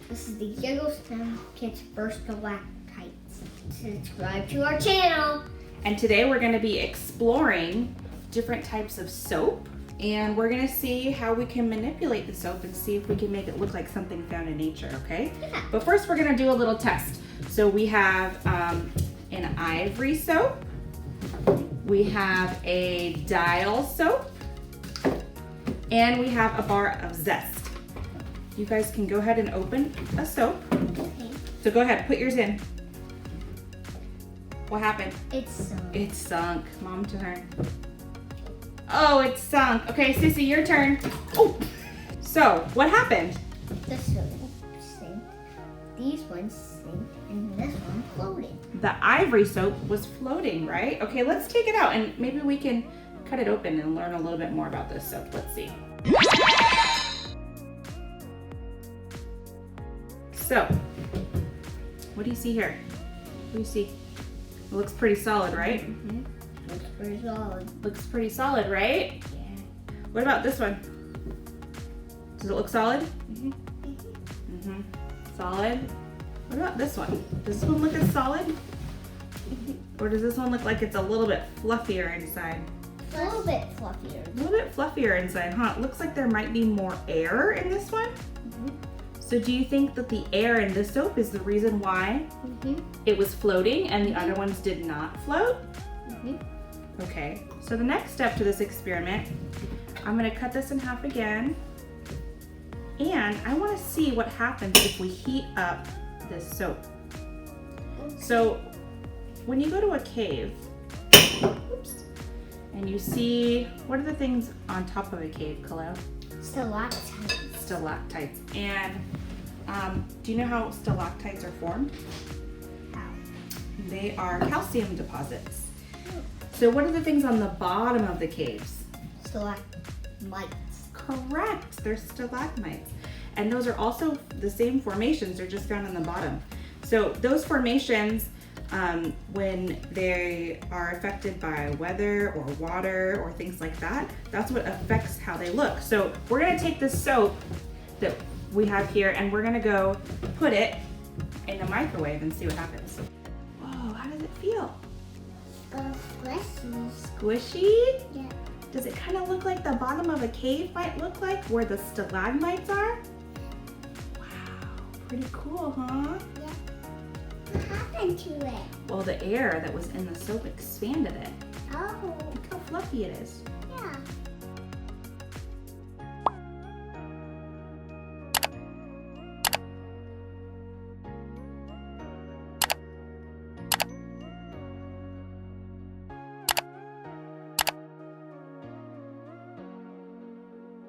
This is the GIGIL STEM Kits for Stalagmites. Subscribe to our channel. And today we're going to be exploring different types of soap, and we're going to see how we can manipulate the soap and see if we can make it look like something found in nature, okay? Yeah. But first we're going to do a little test. So we have an ivory soap, we have a dial soap, and we have a bar of zest. You guys can go ahead and open a soap. Okay. So go ahead, put yours in. What happened? It's sunk. It's sunk. Mom turn. Oh, it's sunk. Okay, Sissy, your turn. Oh. So, what happened? The soap sank. These ones sank, and this one floated. The ivory soap was floating, right? Okay, let's take it out and maybe we can cut it open and learn a little bit more about this soap. Let's see. So, what do you see here? What do you see? It looks pretty solid, right? Mm-hmm. Looks pretty solid. Looks pretty solid, right? Yeah. What about this one? Does it look solid? Mm-hmm. Mm-hmm. Solid. What about this one? Does this one look as solid? Or does this one look like it's a little bit fluffier inside? A little bit fluffier. A little bit fluffier inside, huh? It looks like there might be more air in this one. Mm-hmm. So do you think that the air in the soap is the reason why it was floating and the other ones did not float? Mm-hmm. Okay, so the next step to this experiment, I'm gonna cut this in half again, and I wanna see what happens if we heat up this soap. So when you go to a cave, oops, and you see, what are the things on top of a cave, Kalo? Stalactites. Stalactites. And do you know how stalactites are formed? How? They are calcium deposits. So what are the things on the bottom of the caves? Stalagmites. Correct, they're stalagmites. And those are also the same formations, they're just found on the bottom. So those formations, when they are affected by weather or water or things like that, that's what affects how they look. So we're gonna take this soap that we have here and we're gonna go put it in the microwave and see what happens. Whoa, how does it feel? Squishy. Squishy? Yeah. Does it kind of look like the bottom of a cave might look like, where the stalagmites are? Wow, pretty cool, huh? Yeah. What happened to it? Well, the air that was in the soap expanded it. Oh. Look how fluffy it is.